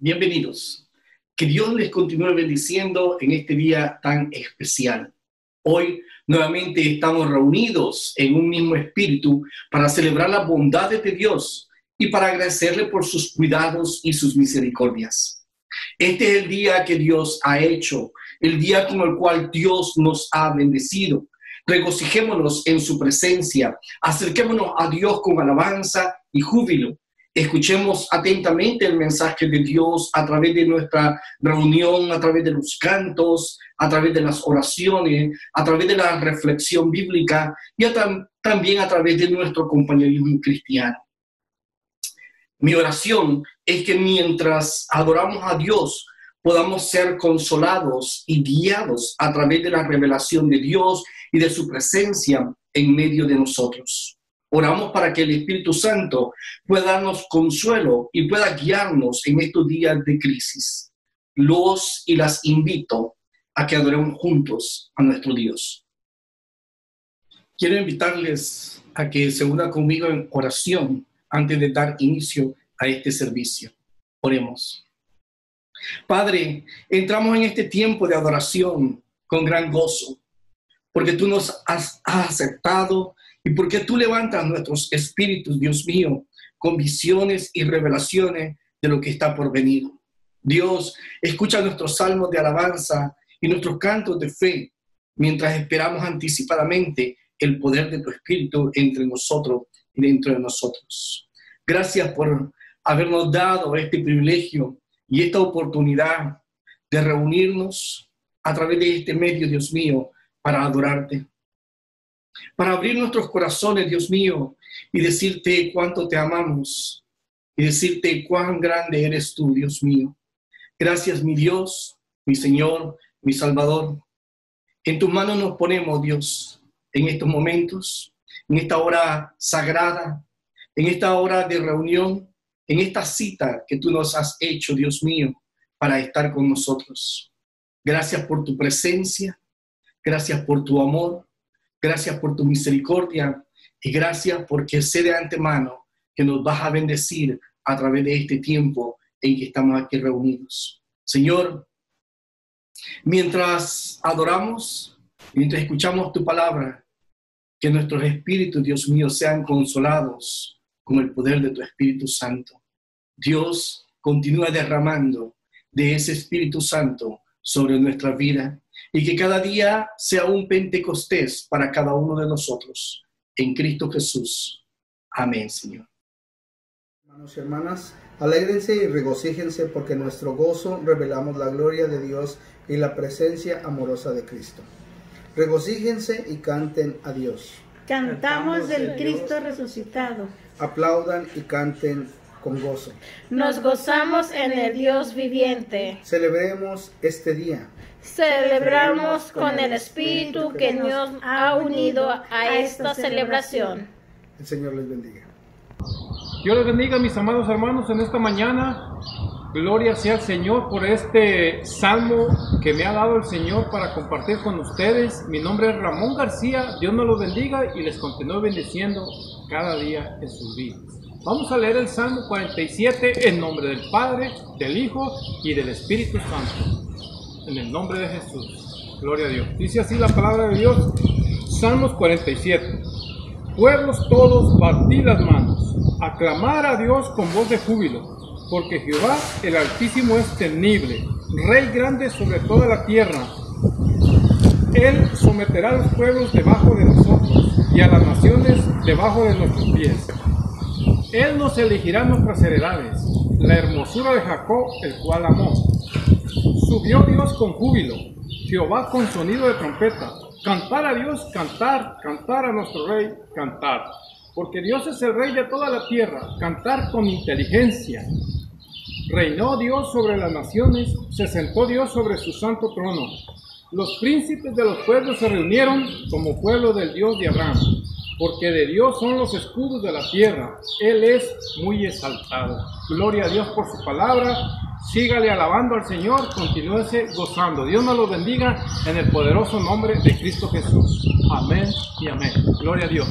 bienvenidos. Que Dios les continúe bendiciendo en este día tan especial. Hoy nuevamente estamos reunidos en un mismo espíritu para celebrar las bondades de Dios y para agradecerle por sus cuidados y sus misericordias. Este es el día que Dios ha hecho, el día con el cual Dios nos ha bendecido. Regocijémonos en su presencia, acerquémonos a Dios con alabanza y júbilo. Escuchemos atentamente el mensaje de Dios a través de nuestra reunión, a través de los cantos, a través de las oraciones, a través de la reflexión bíblica y también a través de nuestro compañerismo cristiano. Mi oración es que mientras adoramos a Dios, podamos ser consolados y guiados a través de la revelación de Dios y de su presencia en medio de nosotros. Oramos para que el Espíritu Santo pueda darnos consuelo y pueda guiarnos en estos días de crisis. Los y las invito a que adoremos juntos a nuestro Dios. Quiero invitarles a que se unan conmigo en oración antes de dar inicio a este servicio. Oremos. Padre, entramos en este tiempo de adoración con gran gozo, porque tú nos has aceptado y porque tú levantas nuestros espíritus, Dios mío, con visiones y revelaciones de lo que está por venir. Dios, escucha nuestros salmos de alabanza y nuestros cantos de fe, mientras esperamos anticipadamente el poder de tu Espíritu entre nosotros y dentro de nosotros. Gracias por habernos dado este privilegio y esta oportunidad de reunirnos a través de este medio, Dios mío, para adorarte. Para abrir nuestros corazones, Dios mío, y decirte cuánto te amamos y decirte cuán grande eres tú, Dios mío. Gracias, mi Dios, mi Señor, mi Salvador. En tus manos nos ponemos, Dios, en estos momentos, en esta hora sagrada, en esta hora de reunión, en esta cita que tú nos has hecho, Dios mío, para estar con nosotros. Gracias por tu presencia, gracias por tu amor. Gracias por tu misericordia y gracias porque sé de antemano que nos vas a bendecir a través de este tiempo en que estamos aquí reunidos. Señor, mientras adoramos, mientras escuchamos tu palabra, que nuestros espíritus, Dios mío, sean consolados con el poder de tu Espíritu Santo. Dios, continúa derramando de ese Espíritu Santo sobre nuestra vida. Y que cada día sea un Pentecostés para cada uno de nosotros. En Cristo Jesús. Amén, Señor. Hermanos y hermanas, alégrense y regocíjense porque en nuestro gozo revelamos la gloria de Dios y la presencia amorosa de Cristo. Regocíjense y canten a Dios. Cantamos del Cristo resucitado. Aplaudan y canten con gozo. Nos gozamos en el Dios viviente. Celebremos este día. Celebramos con el Espíritu que nos ha unido a esta celebración. El Señor les bendiga. Dios les bendiga, mis amados hermanos, en esta mañana. Gloria sea al Señor por este salmo que me ha dado el Señor para compartir con ustedes. Mi nombre es Ramón García. Dios me los bendiga y les continúe bendiciendo cada día en sus vidas. Vamos a leer el Salmo 47 en nombre del Padre, del Hijo y del Espíritu Santo. En el nombre de Jesús. Gloria a Dios. Dice así la palabra de Dios. Salmos 47. Pueblos todos, batid las manos. Aclamar a Dios con voz de júbilo. Porque Jehová, el Altísimo, es temible. Rey grande sobre toda la tierra. Él someterá a los pueblos debajo de nosotros y a las naciones debajo de nuestros pies. Él nos elegirá nuestras heredades, la hermosura de Jacob, el cual amó. Subió Dios con júbilo, Jehová con sonido de trompeta. Cantar a Dios, cantar, cantar a nuestro Rey, cantar. Porque Dios es el Rey de toda la tierra, cantar con inteligencia. Reinó Dios sobre las naciones, se sentó Dios sobre su santo trono. Los príncipes de los pueblos se reunieron como pueblo del Dios de Abraham. Porque de Dios son los escudos de la tierra, Él es muy exaltado. Gloria a Dios por su palabra. Sígale alabando al Señor, continúese gozando. Dios nos los bendiga en el poderoso nombre de Cristo Jesús. Amén y amén. Gloria a Dios.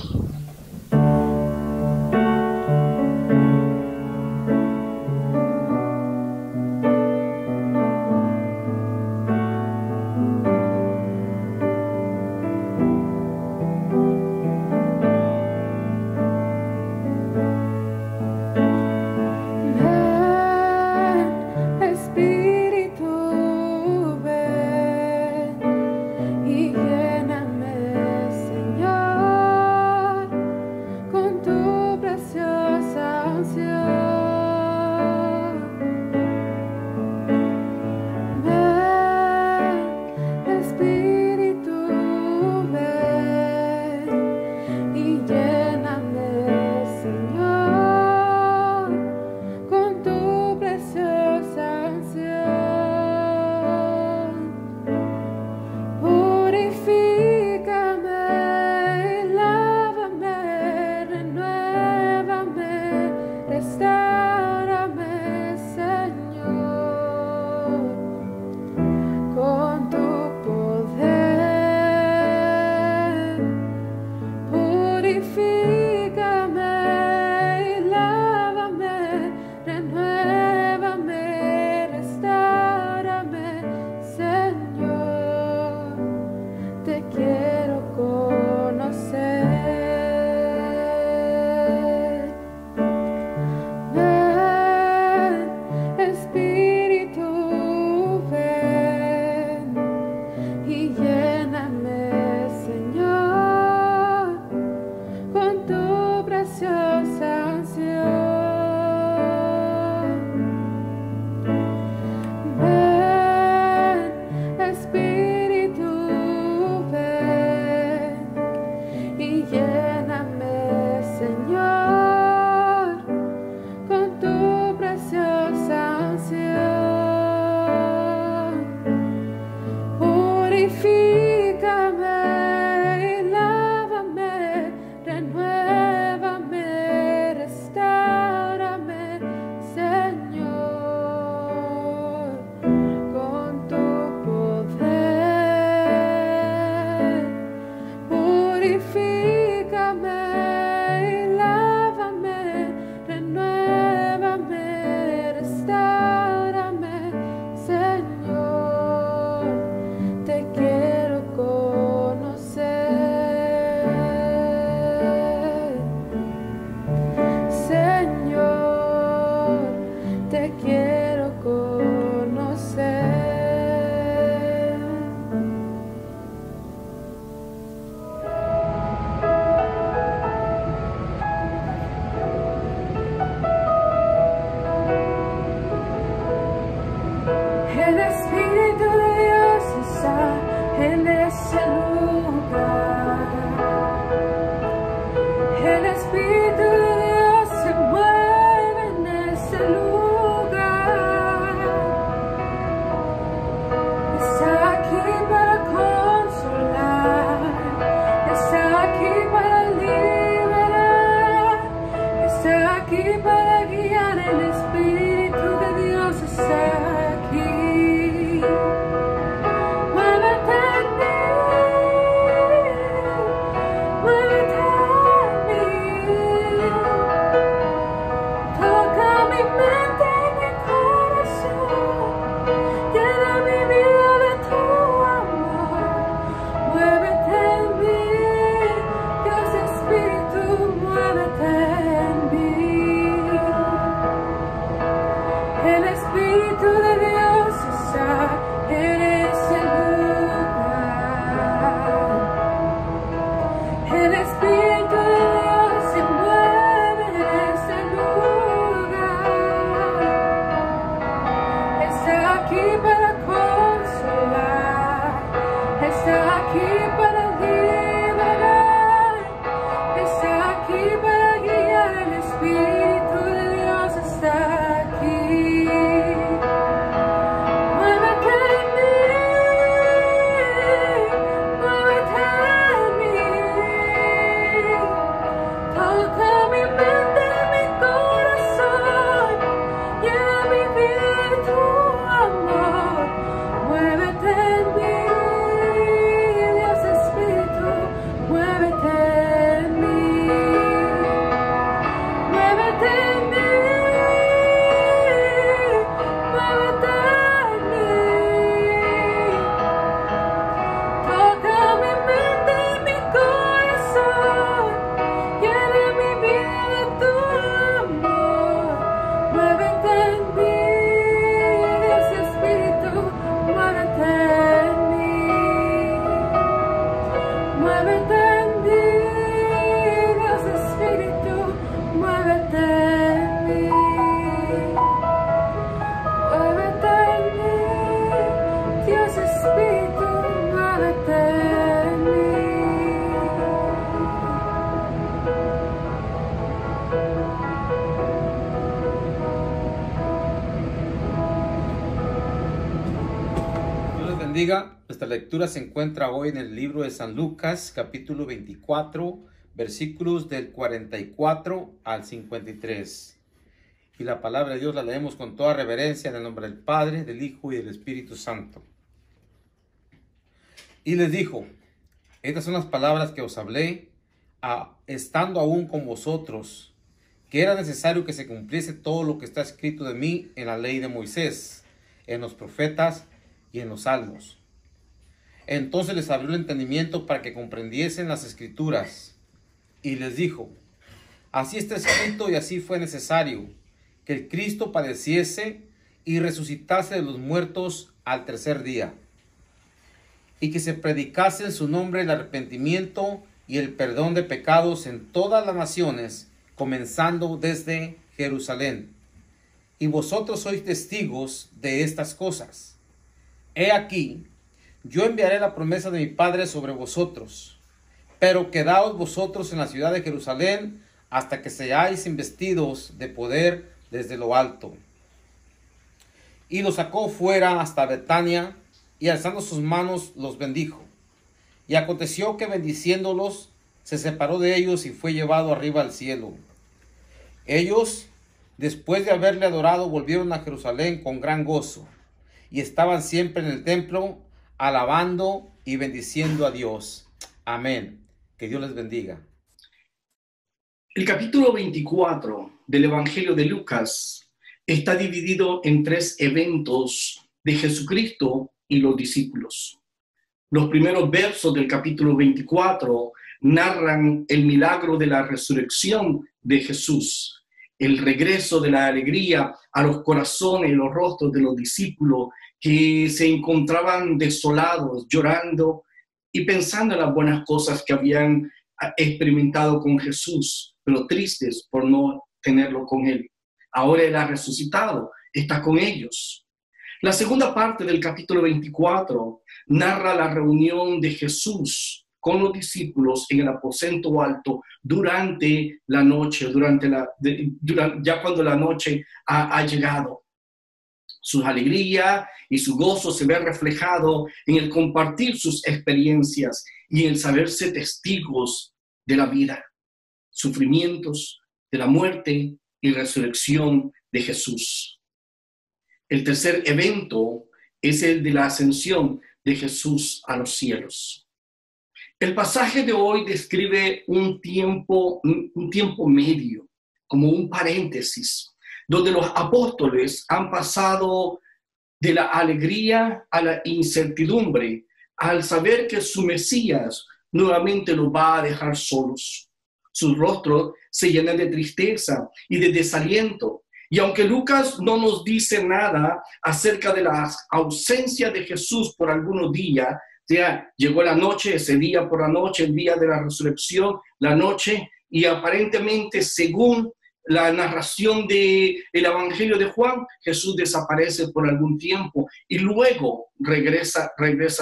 Está aquí para liberar, está aquí para guiar, el Espíritu de Dios está aquí. Muévete en mí, toca mi mente, mi corazón, llena mi vida de tu amor. Muévete en mí, Dios Espíritu, muévete en mí, muévete en mí, muévete en mí, toca mi mente, mi corazón, llena mi vida de tu amor. Muévete en mí, Dios Espíritu, muévete en mí, muévete en mí, Dios Espíritu, muévete en mí, muévete en mí, Dios Espíritu, muévete en mí. Dios les bendiga. Nuestra lectura se encuentra hoy en el libro de San Lucas, capítulo 24, versículos del 44 al 53. Y la palabra de Dios la leemos con toda reverencia en el nombre del Padre, del Hijo y del Espíritu Santo. Y les dijo: estas son las palabras que os hablé, estando aún con vosotros, que era necesario que se cumpliese todo lo que está escrito de mí en la ley de Moisés, en los profetas y en los salmos. Entonces les abrió el entendimiento para que comprendiesen las escrituras, y les dijo: así está escrito y así fue necesario, que el Cristo padeciese y resucitase de los muertos al tercer día, y que se predicase en su nombre el arrepentimiento y el perdón de pecados en todas las naciones, comenzando desde Jerusalén. Y vosotros sois testigos de estas cosas. He aquí, yo enviaré la promesa de mi Padre sobre vosotros, pero quedaos vosotros en la ciudad de Jerusalén hasta que seáis investidos de poder desde lo alto. Y los sacó fuera hasta Betania, y alzando sus manos los bendijo. Y aconteció que bendiciéndolos, se separó de ellos y fue llevado arriba al cielo. Ellos, después de haberle adorado, volvieron a Jerusalén con gran gozo, y estaban siempre en el templo, alabando y bendiciendo a Dios. Amén. Que Dios les bendiga. El capítulo 24 del Evangelio de Lucas está dividido en 3 eventos de Jesucristo y los discípulos. Los primeros versos del capítulo 24 narran el milagro de la resurrección de Jesús, el regreso de la alegría a los corazones y los rostros de los discípulos que se encontraban desolados, llorando y pensando en las buenas cosas que habían experimentado con Jesús, pero tristes por no tenerlo con él. Ahora él ha resucitado, está con ellos. La segunda parte del capítulo 24 narra la reunión de Jesús con los discípulos en el aposento alto durante la noche, ya cuando la noche ha llegado. Su alegría y su gozo se ve reflejado en el compartir sus experiencias y en el saberse testigos de la vida, sufrimientos, de la muerte y resurrección de Jesús. El tercer evento es el de la ascensión de Jesús a los cielos. El pasaje de hoy describe un tiempo medio, como un paréntesis, donde los apóstoles han pasado de la alegría a la incertidumbre, al saber que su Mesías nuevamente los va a dejar solos. Sus rostros se llenan de tristeza y de desaliento. Y aunque Lucas no nos dice nada acerca de la ausencia de Jesús por algunos días, ya llegó la noche, ese día por la noche, el día de la resurrección, la noche, y aparentemente, según la narración del Evangelio de Juan, Jesús desaparece por algún tiempo y luego regresa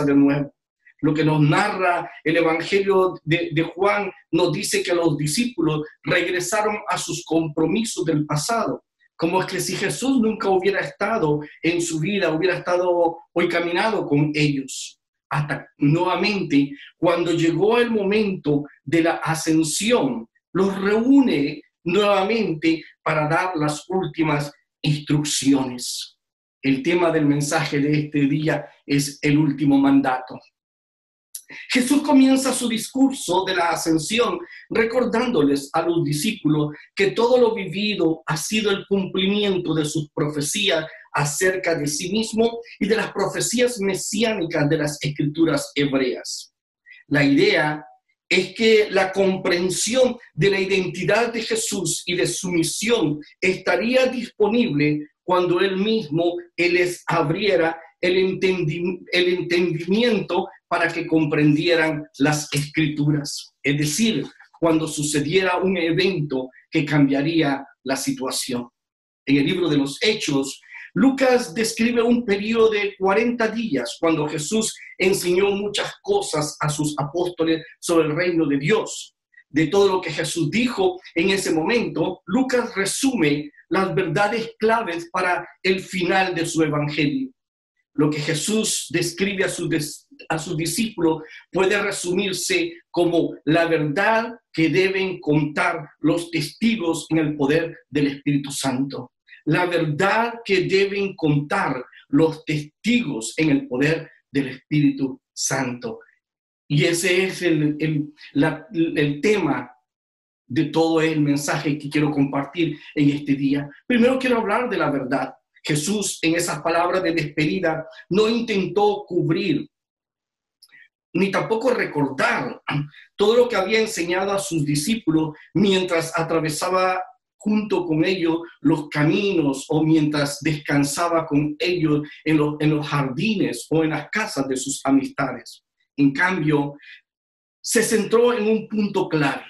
de nuevo. Lo que nos narra el Evangelio de Juan nos dice que los discípulos regresaron a sus compromisos del pasado. Como es que si Jesús nunca hubiera estado en su vida, hubiera estado hoy caminado con ellos. Hasta nuevamente, cuando llegó el momento de la ascensión, los reúne nuevamente para dar las últimas instrucciones. El tema del mensaje de este día es el último mandato. Jesús comienza su discurso de la ascensión recordándoles a los discípulos que todo lo vivido ha sido el cumplimiento de sus profecías acerca de sí mismo y de las profecías mesiánicas de las escrituras hebreas. La idea es que la comprensión de la identidad de Jesús y de su misión estaría disponible cuando Él mismo les abriera el entendimiento para que comprendieran las escrituras. Es decir, cuando sucediera un evento que cambiaría la situación. En el libro de los Hechos, Lucas describe un periodo de 40 días cuando Jesús enseñó muchas cosas a sus apóstoles sobre el reino de Dios. De todo lo que Jesús dijo en ese momento, Lucas resume las verdades claves para el final de su evangelio. Lo que Jesús describe a sus discípulos puede resumirse como la verdad que deben contar los testigos en el poder del Espíritu Santo. La verdad que deben contar los testigos en el poder del Espíritu Santo. Y ese es el tema de todo el mensaje que quiero compartir en este día. Primero quiero hablar de la verdad. Jesús, en esas palabras de despedida, no intentó cubrir ni tampoco recordar todo lo que había enseñado a sus discípulos mientras atravesaba junto con ellos los caminos o mientras descansaba con ellos en los jardines o en las casas de sus amistades. En cambio, se centró en un punto clave,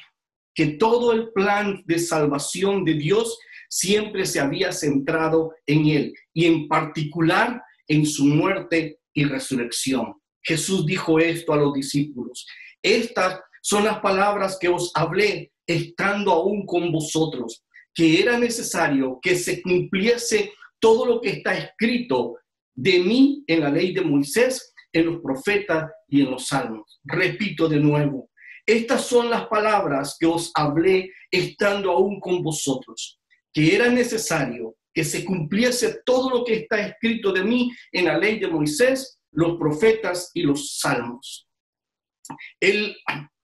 que todo el plan de salvación de Dios siempre se había centrado en Él y en particular en su muerte y resurrección. Jesús dijo esto a los discípulos: estas son las palabras que os hablé estando aún con vosotros, que era necesario que se cumpliese todo lo que está escrito de mí en la ley de Moisés, en los profetas y en los salmos. Repito de nuevo, estas son las palabras que os hablé estando aún con vosotros, que era necesario que se cumpliese todo lo que está escrito de mí en la ley de Moisés, los profetas y los salmos. Él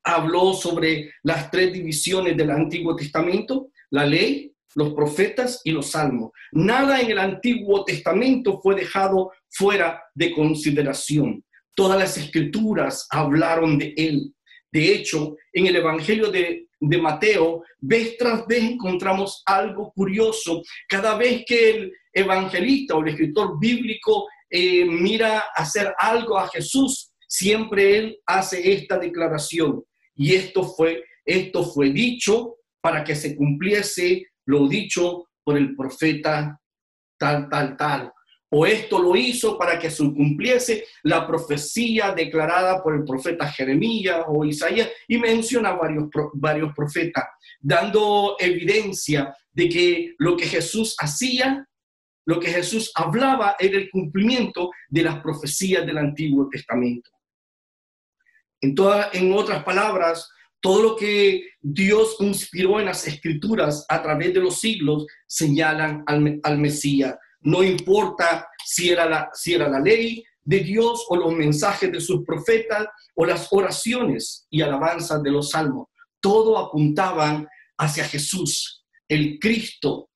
habló sobre las tres divisiones del Antiguo Testamento: la ley, los profetas y los salmos. Nada en el Antiguo Testamento fue dejado fuera de consideración. Todas las escrituras hablaron de él. De hecho, en el Evangelio de Mateo, vez tras vez encontramos algo curioso. Cada vez que el evangelista o el escritor bíblico mira hacer algo a Jesús, siempre él hace esta declaración: y esto fue dicho para que se cumpliese lo dicho por el profeta tal, tal, tal. O esto lo hizo para que se cumpliese la profecía declarada por el profeta Jeremías o Isaías, y menciona varios profetas, dando evidencia de que lo que Jesús hacía, lo que Jesús hablaba, era el cumplimiento de las profecías del Antiguo Testamento. En otras palabras, todo lo que Dios inspiró en las Escrituras a través de los siglos señalan al Mesías. No importa si era la ley de Dios o los mensajes de sus profetas o las oraciones y alabanzas de los salmos. Todo apuntaban hacia Jesús, el Cristo.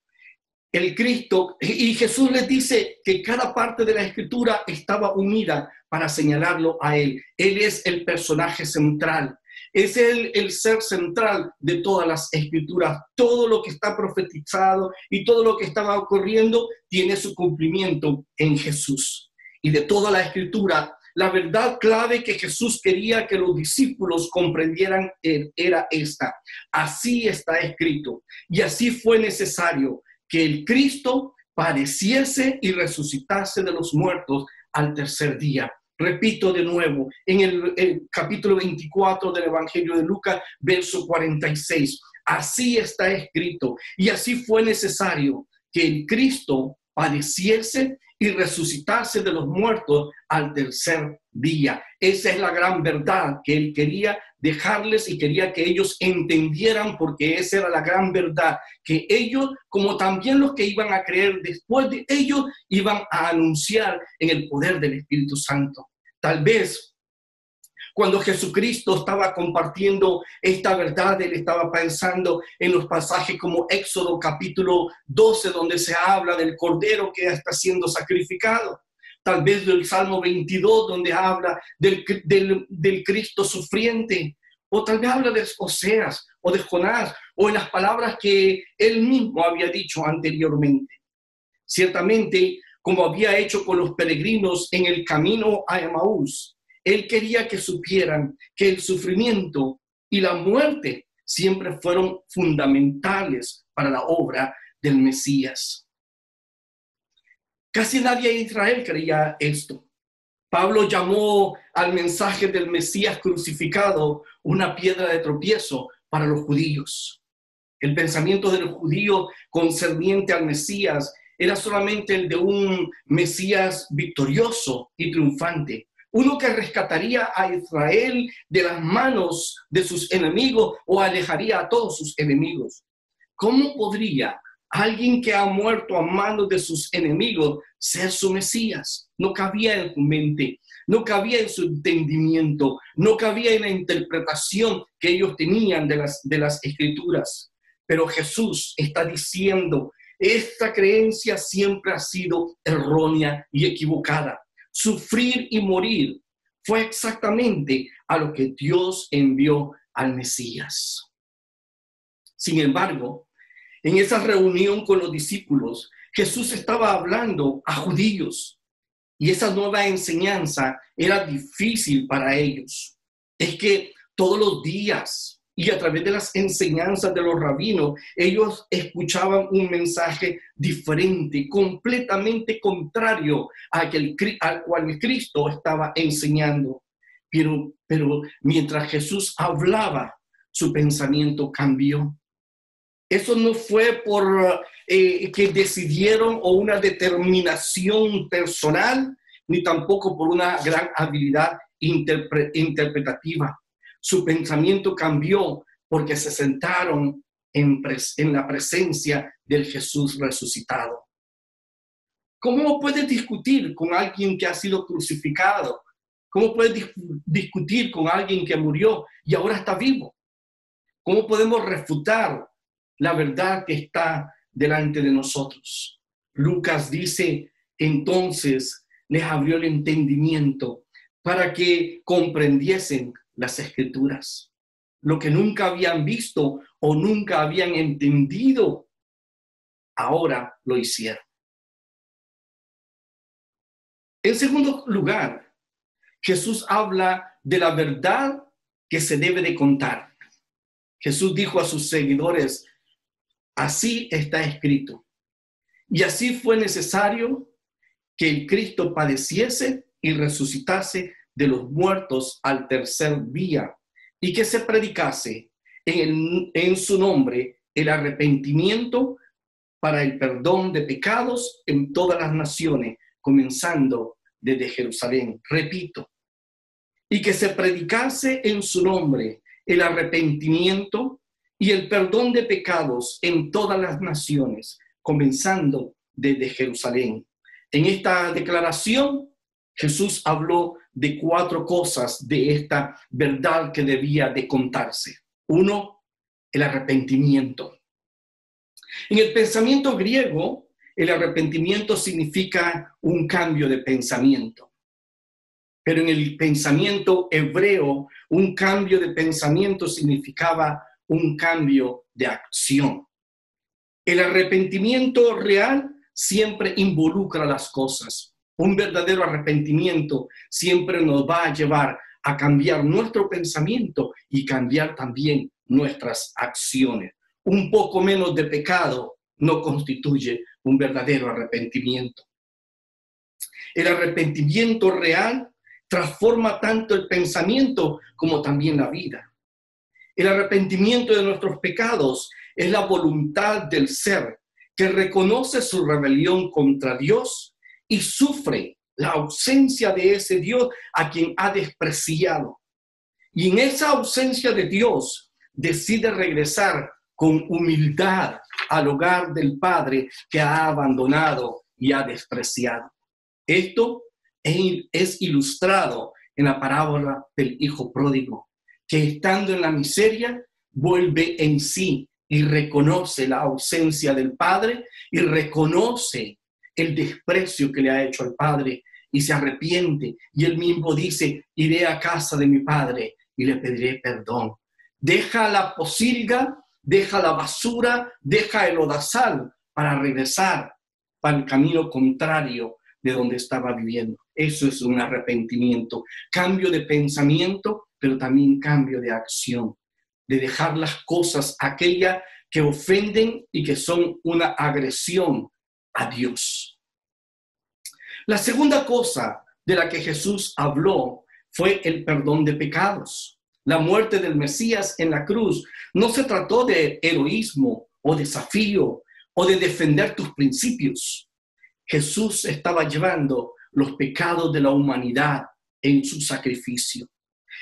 Y Jesús les dice que cada parte de la Escritura estaba unida para señalarlo a Él. Él es el personaje central. Es el ser central de todas las Escrituras. Todo lo que está profetizado y todo lo que estaba ocurriendo tiene su cumplimiento en Jesús. Y de toda la Escritura, la verdad clave que Jesús quería que los discípulos comprendieran era esta: así está escrito, y así fue necesario que el Cristo padeciese y resucitase de los muertos al tercer día. Repito de nuevo, en el capítulo 24 del Evangelio de Lucas, verso 46. Así está escrito, y así fue necesario que el Cristo padeciese y resucitase de los muertos al tercer día. Esa es la gran verdad que él quería dejarles y quería que ellos entendieran, porque esa era la gran verdad, que ellos, como también los que iban a creer después de ellos, iban a anunciar en el poder del Espíritu Santo. Tal vez cuando Jesucristo estaba compartiendo esta verdad, él estaba pensando en los pasajes como Éxodo capítulo 12, donde se habla del Cordero que está siendo sacrificado. Tal vez del Salmo 22, donde habla del Cristo sufriente. O tal vez habla de Oseas o de Jonás, o en las palabras que él mismo había dicho anteriormente. Ciertamente, como había hecho con los peregrinos en el camino a Emaús, él quería que supieran que el sufrimiento y la muerte siempre fueron fundamentales para la obra del Mesías. Casi nadie en Israel creía esto. Pablo llamó al mensaje del Mesías crucificado una piedra de tropiezo para los judíos. El pensamiento de los judíos concerniente al Mesías era solamente el de un Mesías victorioso y triunfante. Uno que rescataría a Israel de las manos de sus enemigos o alejaría a todos sus enemigos. ¿Cómo podría alguien que ha muerto a manos de sus enemigos ser su Mesías? No cabía en su mente, no cabía en su entendimiento, no cabía en la interpretación que ellos tenían de las Escrituras. Pero Jesús está diciendo, esta creencia siempre ha sido errónea y equivocada. Sufrir y morir fue exactamente a lo que Dios envió al Mesías. Sin embargo, en esa reunión con los discípulos, Jesús estaba hablando a judíos y esa nueva enseñanza era difícil para ellos. Es que todos los días y a través de las enseñanzas de los rabinos, ellos escuchaban un mensaje diferente, completamente contrario al cual Cristo estaba enseñando. Pero mientras Jesús hablaba, su pensamiento cambió. Eso no fue por que decidieron o una determinación personal, ni tampoco por una gran habilidad interpretativa. Su pensamiento cambió porque se sentaron en la presencia del Jesús resucitado. ¿Cómo puedes discutir con alguien que ha sido crucificado? ¿Cómo puedes discutir con alguien que murió y ahora está vivo? ¿Cómo podemos refutar la verdad que está delante de nosotros? Lucas dice, entonces les abrió el entendimiento para que comprendiesen las Escrituras. Lo que nunca habían visto o nunca habían entendido, ahora lo hicieron. En segundo lugar, Jesús habla de la verdad que se debe de contar. Jesús dijo a sus seguidores, así está escrito. Y así fue necesario que el Cristo padeciese y resucitase de los muertos al tercer día, y que se predicase en su nombre el arrepentimiento para el perdón de pecados en todas las naciones, comenzando desde Jerusalén. Repito, y que se predicase en su nombre el arrepentimiento y el perdón de pecados en todas las naciones, comenzando desde Jerusalén. En esta declaración, Jesús habló de 4 cosas de esta verdad que debía de contarse. 1, el arrepentimiento. En el pensamiento griego, el arrepentimiento significa un cambio de pensamiento. Pero en el pensamiento hebreo, un cambio de pensamiento significaba un cambio de acción. El arrepentimiento real siempre involucra las cosas. Un verdadero arrepentimiento siempre nos va a llevar a cambiar nuestro pensamiento y cambiar también nuestras acciones. Un poco menos de pecado no constituye un verdadero arrepentimiento. El arrepentimiento real transforma tanto el pensamiento como también la vida. El arrepentimiento de nuestros pecados es la voluntad del ser que reconoce su rebelión contra Dios y sufre la ausencia de ese Dios a quien ha despreciado. Y en esa ausencia de Dios decide regresar con humildad al hogar del Padre que ha abandonado y ha despreciado. Esto es ilustrado en la parábola del hijo pródigo, que estando en la miseria vuelve en sí y reconoce la ausencia del Padre y reconoce el desprecio que le ha hecho al Padre y se arrepiente. Y él mismo dice: iré a casa de mi Padre y le pediré perdón. Deja la posilga, deja la basura, deja el lodazal para regresar para el camino contrario de donde estaba viviendo. Eso es un arrepentimiento, cambio de pensamiento, pero también cambio de acción, de dejar las cosas aquellas que ofenden y que son una agresión a Dios. La segunda cosa de la que Jesús habló fue el perdón de pecados. La muerte del Mesías en la cruz no se trató de heroísmo o desafío o de defender tus principios. Jesús estaba llevando los pecados de la humanidad en su sacrificio.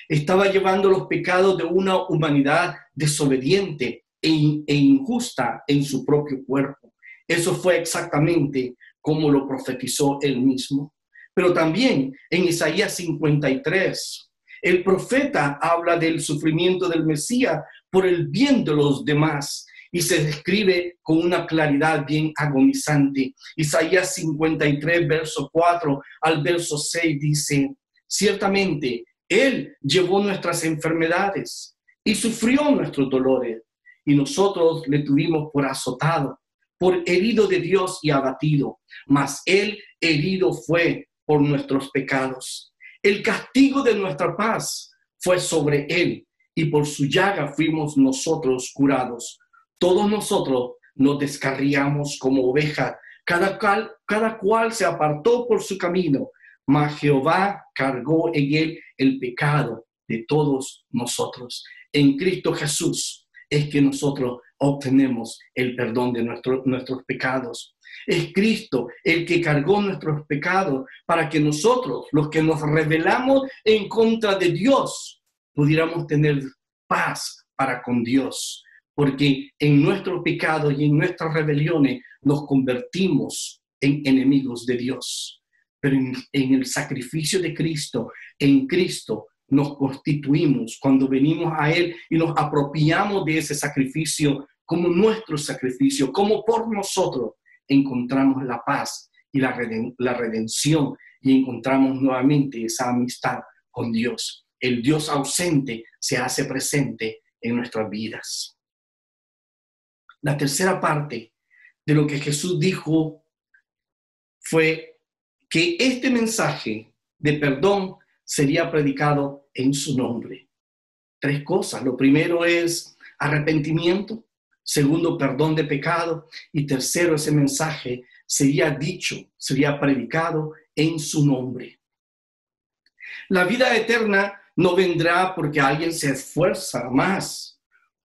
Estaba llevando los pecados de una humanidad desobediente e injusta en su propio cuerpo. Eso fue exactamente como lo profetizó él mismo. Pero también en Isaías 53, el profeta habla del sufrimiento del Mesías por el bien de los demás y se describe con una claridad bien agonizante. Isaías 53, verso 4 al verso 6 dice: ciertamente Él llevó nuestras enfermedades y sufrió nuestros dolores, y nosotros le tuvimos por azotado, por herido de Dios y abatido, mas Él herido fue por nuestros pecados. El castigo de nuestra paz fue sobre Él, y por su llaga fuimos nosotros curados. Todos nosotros nos descarriamos como ovejas, cada cual se apartó por su camino, mas Jehová cargó en él el pecado de todos nosotros. En Cristo Jesús es que nosotros obtenemos el perdón de nuestros pecados. Es Cristo el que cargó nuestros pecados para que nosotros, los que nos rebelamos en contra de Dios, pudiéramos tener paz para con Dios. Porque en nuestro pecado y en nuestras rebeliones nos convertimos en enemigos de Dios. Pero en el sacrificio de Cristo, en Cristo, nos constituimos cuando venimos a Él y nos apropiamos de ese sacrificio como nuestro sacrificio, como por nosotros encontramos la paz y la redención y encontramos nuevamente esa amistad con Dios. El Dios ausente se hace presente en nuestras vidas. La tercera parte de lo que Jesús dijo fue que este mensaje de perdón sería predicado en su nombre. Tres cosas. Lo primero es arrepentimiento. Segundo, perdón de pecado. Y tercero, ese mensaje sería dicho, sería predicado en su nombre. La vida eterna no vendrá porque alguien se esfuerza más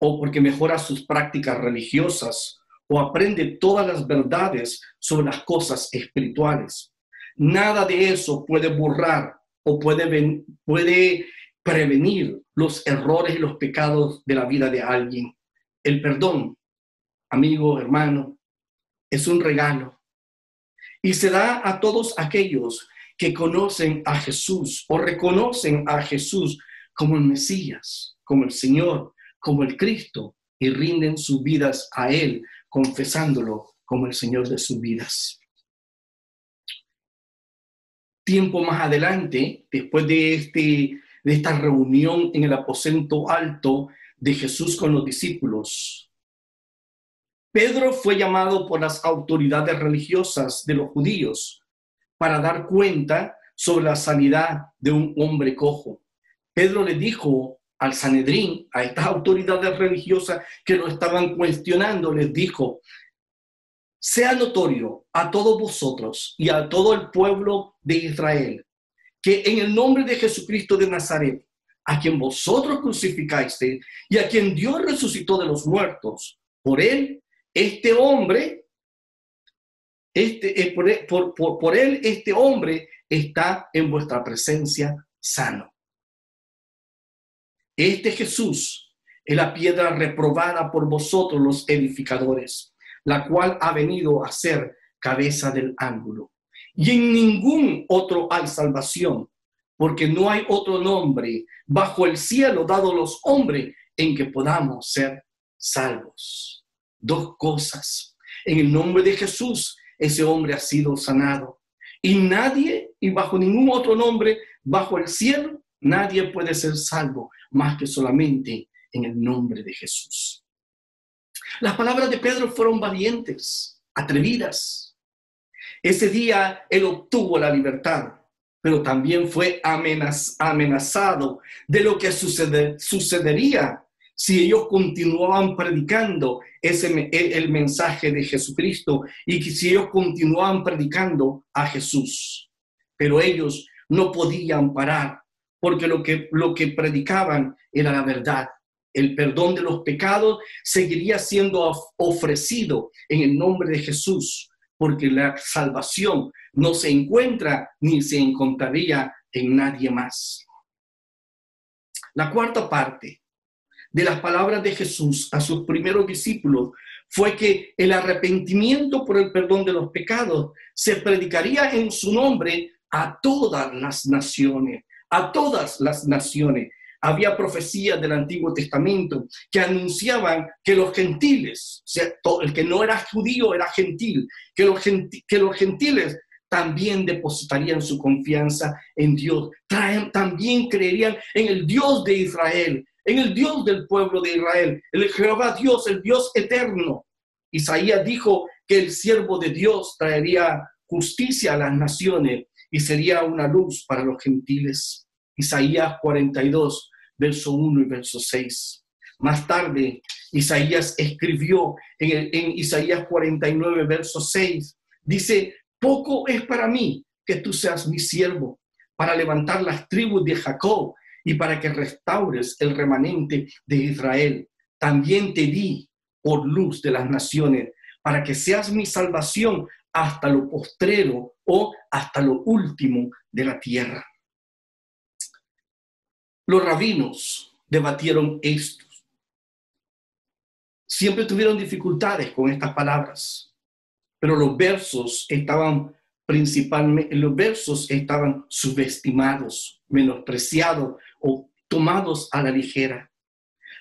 o porque mejora sus prácticas religiosas o aprende todas las verdades sobre las cosas espirituales. Nada de eso puede borrar o puede prevenir los errores y los pecados de la vida de alguien. El perdón, amigo, hermano, es un regalo y se da a todos aquellos que conocen a Jesús o reconocen a Jesús como el Mesías, como el Señor, como el Cristo, y rinden sus vidas a Él, confesándolo como el Señor de sus vidas. Tiempo más adelante, después de esta reunión en el aposento alto de Jesús con los discípulos, Pedro fue llamado por las autoridades religiosas de los judíos para dar cuenta sobre la sanidad de un hombre cojo. Pedro le dijo al Sanedrín, a estas autoridades religiosas que lo estaban cuestionando, les dijo: sea notorio a todos vosotros y a todo el pueblo de Israel que en el nombre de Jesucristo de Nazaret, a quien vosotros crucificaste y a quien Dios resucitó de los muertos, por él, este hombre, por él, este hombre está en vuestra presencia sano. Este Jesús es la piedra reprobada por vosotros los edificadores, la cual ha venido a ser cabeza del ángulo. Y en ningún otro hay salvación, porque no hay otro nombre bajo el cielo dado a los hombres en que podamos ser salvos. Dos cosas. En el nombre de Jesús, ese hombre ha sido sanado. Y nadie, y bajo ningún otro nombre bajo el cielo, nadie puede ser salvo más que solamente en el nombre de Jesús. Las palabras de Pedro fueron valientes, atrevidas. Ese día él obtuvo la libertad, pero también fue amenazado de lo que sucedería si ellos continuaban predicando el mensaje de Jesucristo y que si ellos continuaban predicando a Jesús. Pero ellos no podían parar, porque lo que predicaban era la verdad. El perdón de los pecados seguiría siendo ofrecido en el nombre de Jesús, porque la salvación no se encuentra ni se encontraría en nadie más. La cuarta parte de las palabras de Jesús a sus primeros discípulos fue que el arrepentimiento por el perdón de los pecados se predicaría en su nombre a todas las naciones, a todas las naciones. Había profecías del Antiguo Testamento que anunciaban que los gentiles, o sea, el que no era judío era gentil, que los gentiles también depositarían su confianza en Dios, también creerían en el Dios de Israel, en el Dios del pueblo de Israel, el Jehová Dios, el Dios eterno. Isaías dijo que el siervo de Dios traería justicia a las naciones y sería una luz para los gentiles. Isaías 42, verso 1 y verso 6. Más tarde, Isaías escribió en Isaías 49, verso 6, dice: poco es para mí que tú seas mi siervo, para levantar las tribus de Jacob y para que restaures el remanente de Israel. También te di por luz de las naciones, para que seas mi salvación hasta lo postrero o hasta lo último de la tierra. Los rabinos debatieron esto. Siempre tuvieron dificultades con estas palabras, pero los versos estaban subestimados, menospreciados o tomados a la ligera.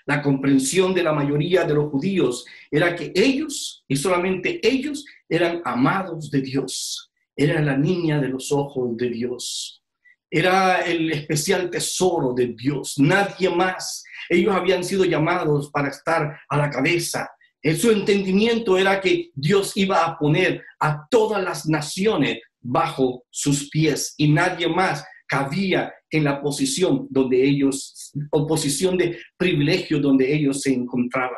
La comprensión de la mayoría de los judíos era que ellos, y solamente ellos, eran amados de Dios. Era la niña de los ojos de Dios. Era el especial tesoro de Dios. Nadie más. Ellos habían sido llamados para estar a la cabeza. Su entendimiento era que Dios iba a poner a todas las naciones bajo sus pies y nadie más cabía en la posición donde ellos, o posición de privilegio donde ellos se encontraban.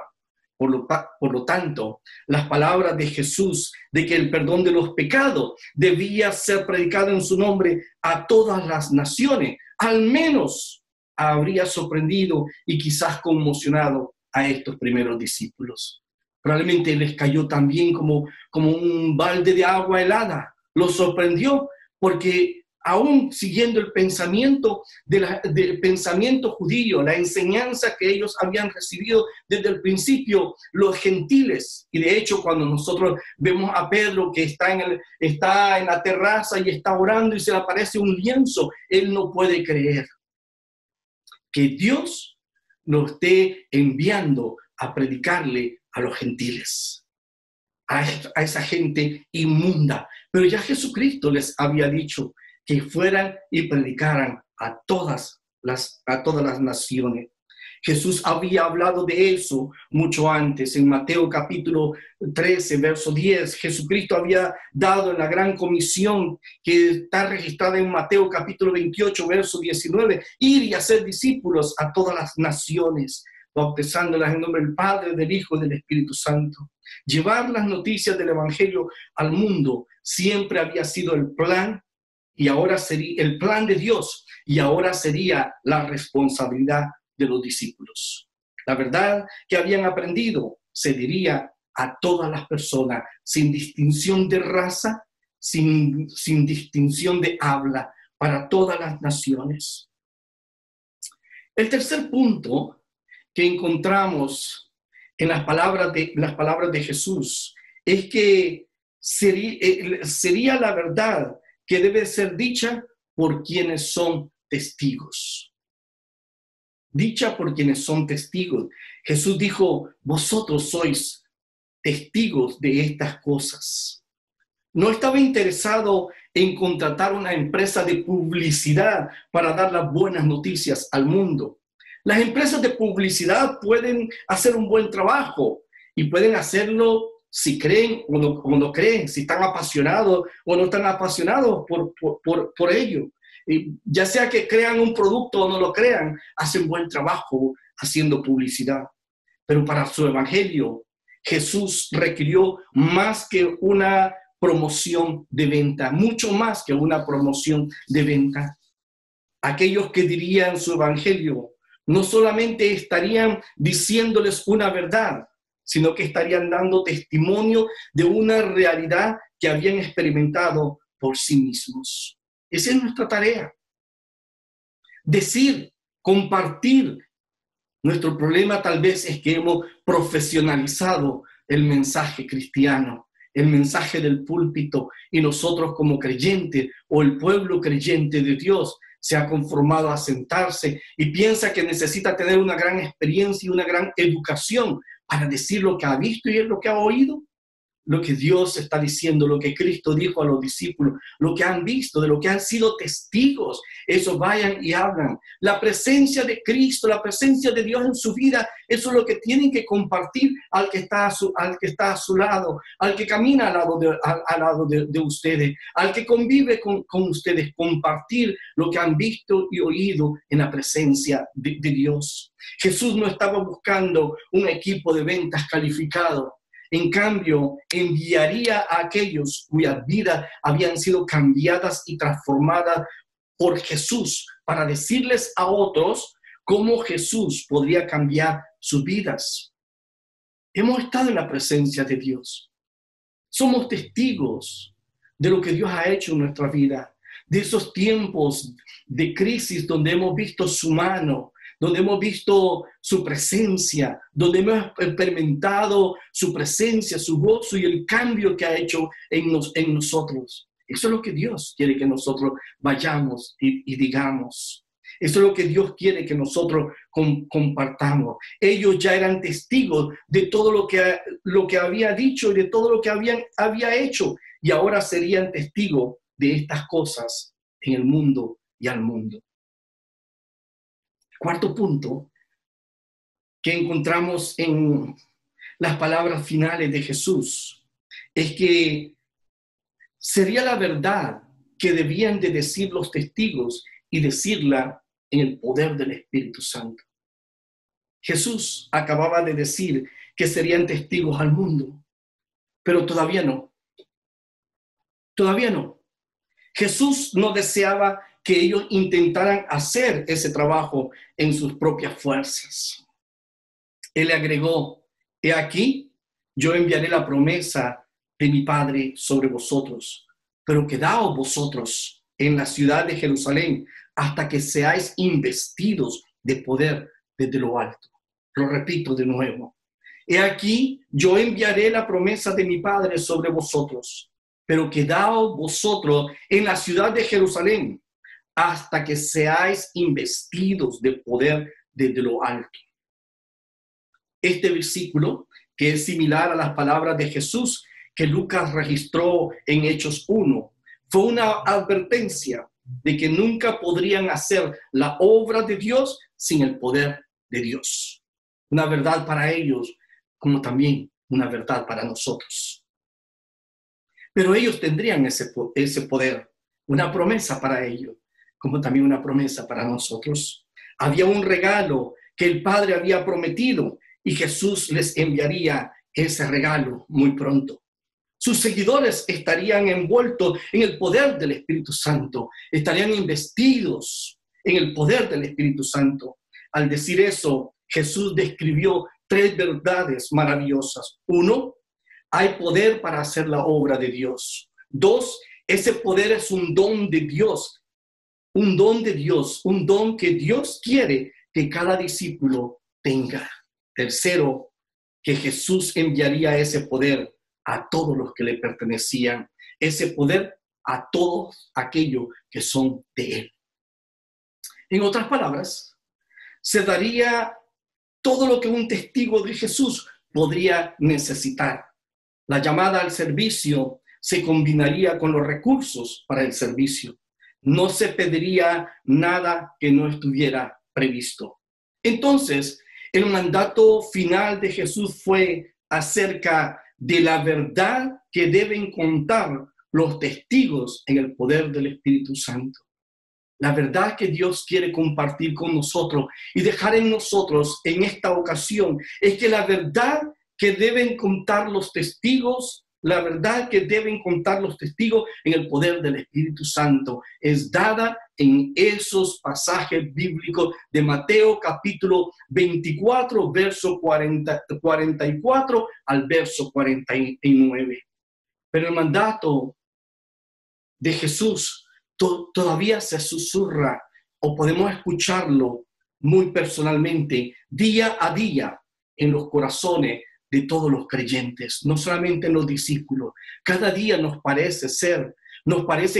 Por lo tanto, las palabras de Jesús de que el perdón de los pecados debía ser predicado en su nombre a todas las naciones, al menos habría sorprendido y quizás conmocionado a estos primeros discípulos. Probablemente les cayó también como un balde de agua helada. Los sorprendió porque aún siguiendo el pensamiento del pensamiento judío, la enseñanza que ellos habían recibido desde el principio, los gentiles, y de hecho cuando nosotros vemos a Pedro que está en la terraza y está orando y se le aparece un lienzo, él no puede creer que Dios nos esté enviando a predicarle a los gentiles, a esa gente inmunda. Pero ya Jesucristo les había dicho que fueran y predicaran a todas las naciones. Jesús había hablado de eso mucho antes. En Mateo capítulo 13, verso 10, Jesucristo había dado en la gran comisión que está registrada en Mateo capítulo 28, verso 19, ir y hacer discípulos a todas las naciones, bautizándolas en nombre del Padre, del Hijo y del Espíritu Santo. Llevar las noticias del Evangelio al mundo siempre había sido el plan y ahora sería el plan de Dios, y ahora sería la responsabilidad de los discípulos. La verdad que habían aprendido se diría a todas las personas, sin distinción de raza, sin distinción de habla, para todas las naciones. El tercer punto que encontramos en las palabras de Jesús es que sería la verdad que debe ser dicha por quienes son testigos. Dicha por quienes son testigos. Jesús dijo, vosotros sois testigos de estas cosas. No estaba interesado en contratar una empresa de publicidad para dar las buenas noticias al mundo. Las empresas de publicidad pueden hacer un buen trabajo y pueden hacerlo si creen o no creen, si están apasionados o no están apasionados por ello. Ya sea que crean un producto o no lo crean, hacen buen trabajo haciendo publicidad. Pero para su evangelio, Jesús requirió más que una promoción de venta, mucho más que una promoción de venta. Aquellos que dirían su evangelio no solamente estarían diciéndoles una verdad, sino que estarían dando testimonio de una realidad que habían experimentado por sí mismos. Esa es nuestra tarea. Decir, compartir. Nuestro problema tal vez es que hemos profesionalizado el mensaje cristiano, el mensaje del púlpito, y nosotros como creyentes o el pueblo creyente de Dios se ha conformado a sentarse y piensa que necesita tener una gran experiencia y una gran educación para decir lo que ha visto y lo que ha oído. Lo que Dios está diciendo, lo que Cristo dijo a los discípulos, lo que han visto, de lo que han sido testigos, eso vayan y hablan. La presencia de Cristo, la presencia de Dios en su vida, eso es lo que tienen que compartir al que está a su lado, al que camina al lado de ustedes, al que convive con ustedes, compartir lo que han visto y oído en la presencia de Dios. Jesús no estaba buscando un equipo de ventas calificado. En cambio, enviaría a aquellos cuyas vidas habían sido cambiadas y transformadas por Jesús para decirles a otros cómo Jesús podría cambiar sus vidas. Hemos estado en la presencia de Dios. Somos testigos de lo que Dios ha hecho en nuestra vida, de esos tiempos de crisis donde hemos visto su mano, donde hemos visto su presencia, donde hemos experimentado su presencia, su gozo y el cambio que ha hecho en nosotros. Eso es lo que Dios quiere que nosotros vayamos y digamos. Eso es lo que Dios quiere que nosotros compartamos. Ellos ya eran testigos de todo lo que había dicho y de todo lo que había hecho, y ahora serían testigos de estas cosas en el mundo y al mundo. Cuarto punto que encontramos en las palabras finales de Jesús es que sería la verdad que debían de decir los testigos y decirla en el poder del Espíritu Santo. Jesús acababa de decir que serían testigos al mundo, pero todavía no. Todavía no. Jesús no deseaba que ellos intentaran hacer ese trabajo en sus propias fuerzas. Él le agregó, he aquí, yo enviaré la promesa de mi Padre sobre vosotros, pero quedaos vosotros en la ciudad de Jerusalén hasta que seáis investidos de poder desde lo alto. Lo repito de nuevo. He aquí, yo enviaré la promesa de mi Padre sobre vosotros, pero quedaos vosotros en la ciudad de Jerusalén hasta que seáis investidos de poder desde lo alto. Este versículo, que es similar a las palabras de Jesús que Lucas registró en Hechos 1, fue una advertencia de que nunca podrían hacer la obra de Dios sin el poder de Dios. Una verdad para ellos, como también una verdad para nosotros. Pero ellos tendrían ese poder, una promesa para ellos, como también una promesa para nosotros. Había un regalo que el Padre había prometido y Jesús les enviaría ese regalo muy pronto. sus seguidores estarían envueltos en el poder del Espíritu Santo, estarían investidos en el poder del Espíritu Santo. Al decir eso, Jesús describió 3 verdades maravillosas. 1, hay poder para hacer la obra de Dios. 2, ese poder es un don de Dios, un don que Dios quiere que cada discípulo tenga. 3, que Jesús enviaría ese poder a todos los que le pertenecían, ese poder a todos aquellos que son de Él. En otras palabras, se daría todo lo que un testigo de Jesús podría necesitar. La llamada al servicio se combinaría con los recursos para el servicio. No se pediría nada que no estuviera previsto. Entonces, el mandato final de Jesús fue acerca de la verdad que deben contar los testigos en el poder del Espíritu Santo. La verdad que Dios quiere compartir con nosotros y dejar en nosotros en esta ocasión es que la verdad que deben contar los testigos, la verdad que deben contar los testigos en el poder del Espíritu Santo es dada en esos pasajes bíblicos de Mateo capítulo 24, verso 44 al verso 49. Pero el mandato de Jesús todavía se susurra o podemos escucharlo muy personalmente día a día en los corazones de todos los creyentes, no solamente en los discípulos. Cada día nos parece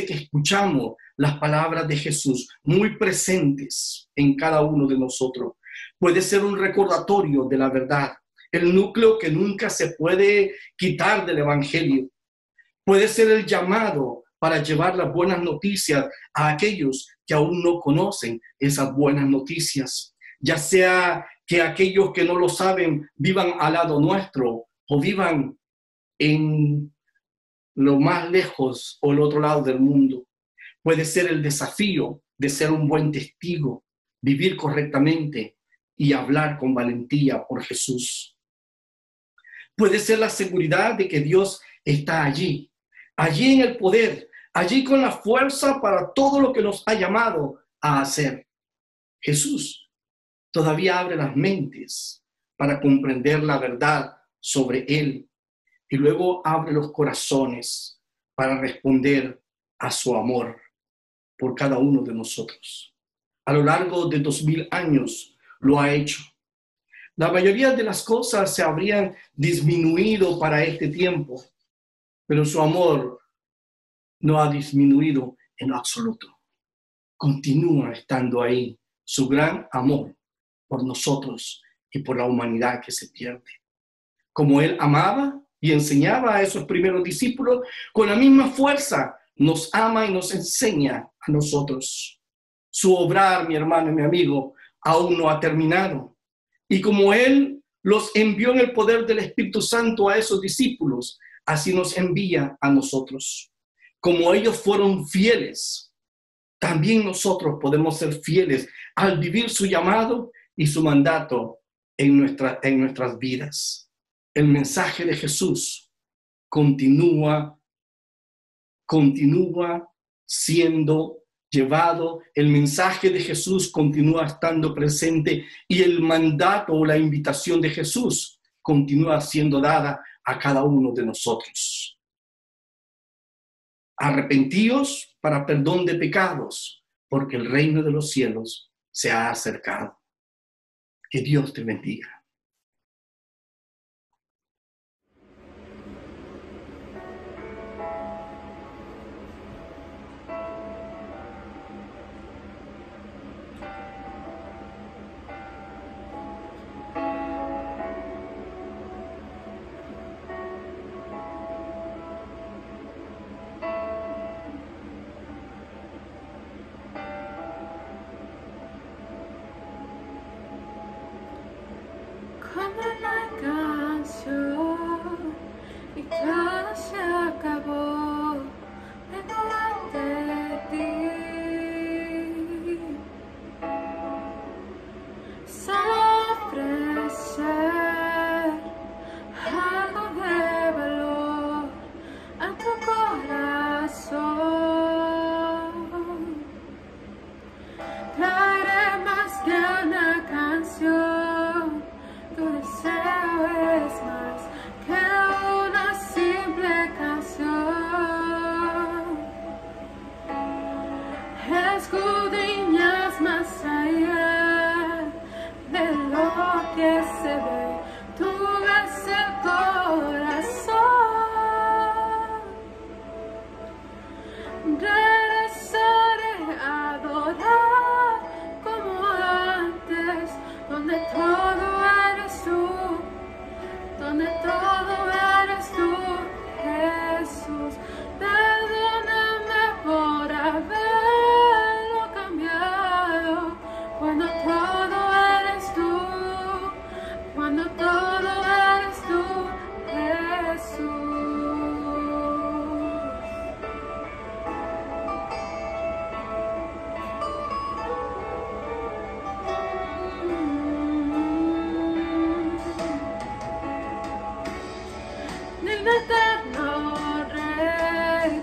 que escuchamos las palabras de Jesús muy presentes en cada uno de nosotros. Puede ser un recordatorio de la verdad, el núcleo que nunca se puede quitar del Evangelio. Puede ser el llamado para llevar las buenas noticias a aquellos que aún no conocen esas buenas noticias, ya sea que aquellos que no lo saben vivan al lado nuestro o vivan en lo más lejos o el otro lado del mundo. Puede ser el desafío de ser un buen testigo, vivir correctamente y hablar con valentía por Jesús. Puede ser la seguridad de que Dios está allí en el poder, allí con la fuerza para todo lo que nos ha llamado a hacer. Jesús todavía abre las mentes para comprender la verdad sobre Él y luego abre los corazones para responder a su amor por cada uno de nosotros. A lo largo de 2000 años lo ha hecho. La mayoría de las cosas se habrían disminuido para este tiempo, pero su amor no ha disminuido en lo absoluto. Continúa estando ahí su gran amor por nosotros y por la humanidad que se pierde. Como Él amaba y enseñaba a esos primeros discípulos, con la misma fuerza nos ama y nos enseña a nosotros. Su obrar, mi hermano y mi amigo, aún no ha terminado. Y como Él los envió en el poder del Espíritu Santo a esos discípulos, así nos envía a nosotros. Como ellos fueron fieles, también nosotros podemos ser fieles al vivir su llamado y su mandato en nuestras vidas. El mensaje de Jesús continúa siendo llevado, el mensaje de Jesús continúa estando presente y el mandato o la invitación de Jesús continúa siendo dada a cada uno de nosotros. Arrepentíos para perdón de pecados, porque el reino de los cielos se ha acercado. Que Dios te bendiga. eterno Rey,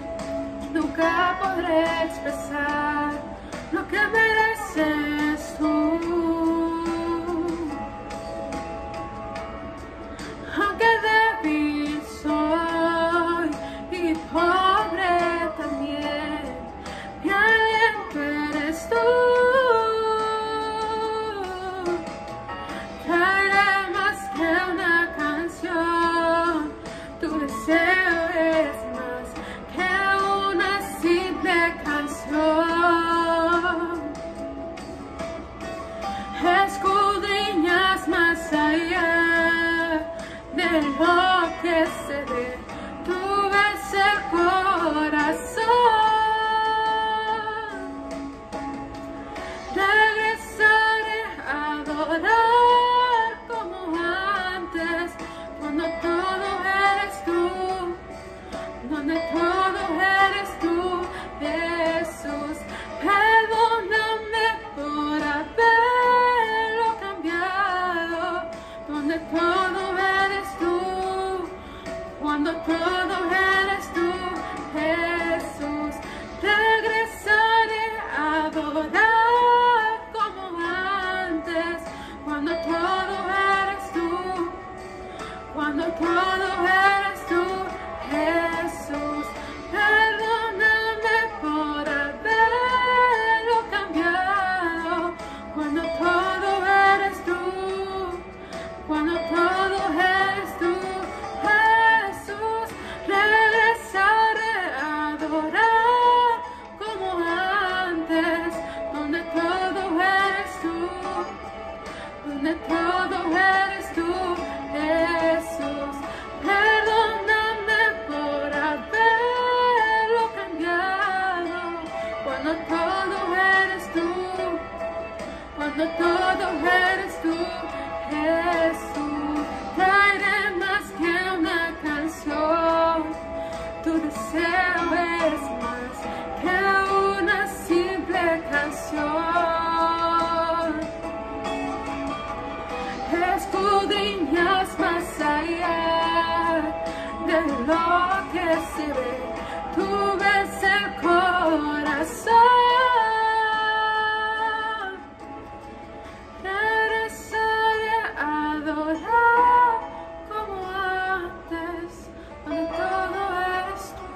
nunca podré expresar lo que mereces tú. Aunque débil soy y pobre también, mi aliento eres tú. Traeré más que una canción, tu deseo es más que una simple canción. Escudriñas más allá de lo que se ve, tú ves el corazón. Regresaré a adorar como antes, cuando todo eres tú, donde todo eres tú, Jesús. Perdóname por haberlo cambiado, donde todo eres tú, cuando todo eres tú, Jesús. Regresaré a adorar como antes, cuando todo eres tú, cuando todo eres tú, Jesús. Perdóname por haberlo cambiado, cuando todo eres tú, cuando todo eres tú, Jesús. Regresaré a adorar como antes, donde todo eres tú, donde todo eres tú, Jesús. Perdóname por haberlo cambiado, cuando todo eres tú, cuando todo eres tú, Jesús. Traeré más que una canción, tu deseo es más que una simple canción. Escudriñas más allá de lo que se ve, tú ves el corazón. Regresaré a adorar como antes, donde todo eres tú,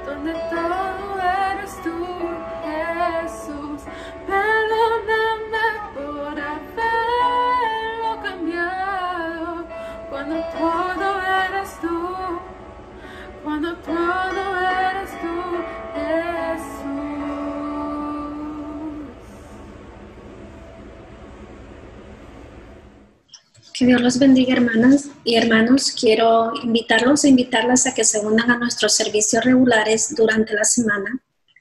donde todo eres tú, Jesús. Perdóname por haberlo cambiado, cuando todo eres tú, cuando todo eres tú, Jesús. Que Dios los bendiga, hermanas y hermanos. Quiero invitarlos e invitarlas a que se unan a nuestros servicios regulares durante la semana,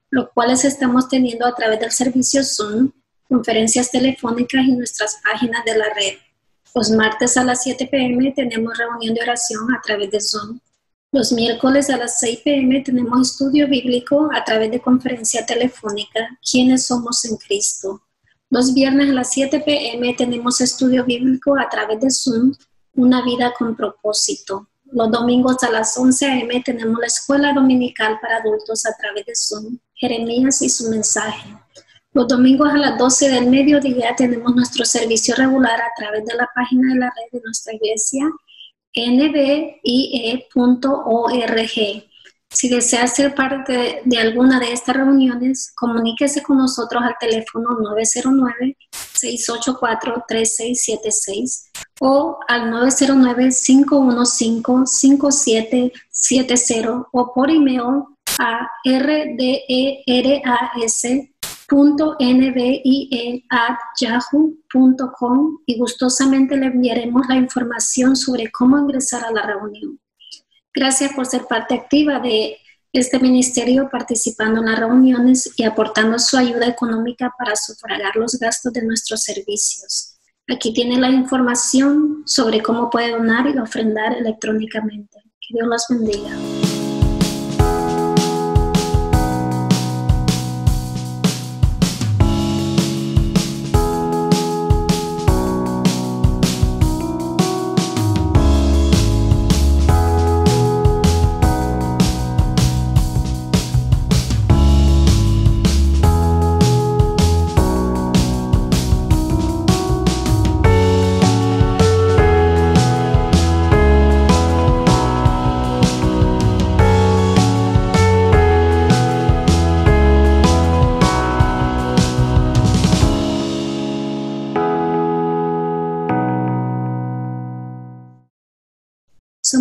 los cuales estamos teniendo a través del servicio Zoom, conferencias telefónicas y nuestras páginas de la red. Los martes a las 7 p.m. tenemos reunión de oración a través de Zoom. Los miércoles a las 6 p.m. tenemos estudio bíblico a través de conferencia telefónica, ¿Quiénes somos en Cristo? Los viernes a las 7 p.m. tenemos estudio bíblico a través de Zoom, Una vida con propósito. Los domingos a las 11 a.m. tenemos la escuela dominical para adultos a través de Zoom, Jeremías y su mensaje. Los domingos a las 12 del mediodía tenemos nuestro servicio regular a través de la página de la red de nuestra iglesia, nbie.org. Si desea ser parte de alguna de estas reuniones, comuníquese con nosotros al teléfono 909-684-3676 o al 909-515-5770 o por email a rderas.nbie@yahoo.com y gustosamente le enviaremos la información sobre cómo ingresar a la reunión. Gracias por ser parte activa de este ministerio, participando en las reuniones y aportando su ayuda económica para sufragar los gastos de nuestros servicios. Aquí tiene la información sobre cómo puede donar y ofrendar electrónicamente. Que Dios los bendiga.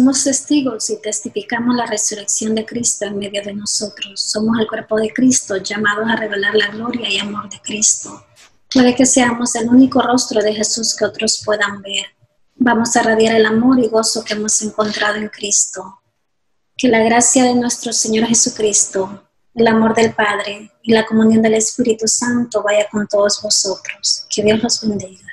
somos testigos y testificamos la resurrección de Cristo en medio de nosotros. Somos el cuerpo de Cristo, llamados a revelar la gloria y amor de Cristo. Puede que seamos el único rostro de Jesús que otros puedan ver. Vamos a radiar el amor y gozo que hemos encontrado en Cristo. Que la gracia de nuestro Señor Jesucristo, el amor del Padre y la comunión del Espíritu Santo vaya con todos vosotros. Que Dios los bendiga.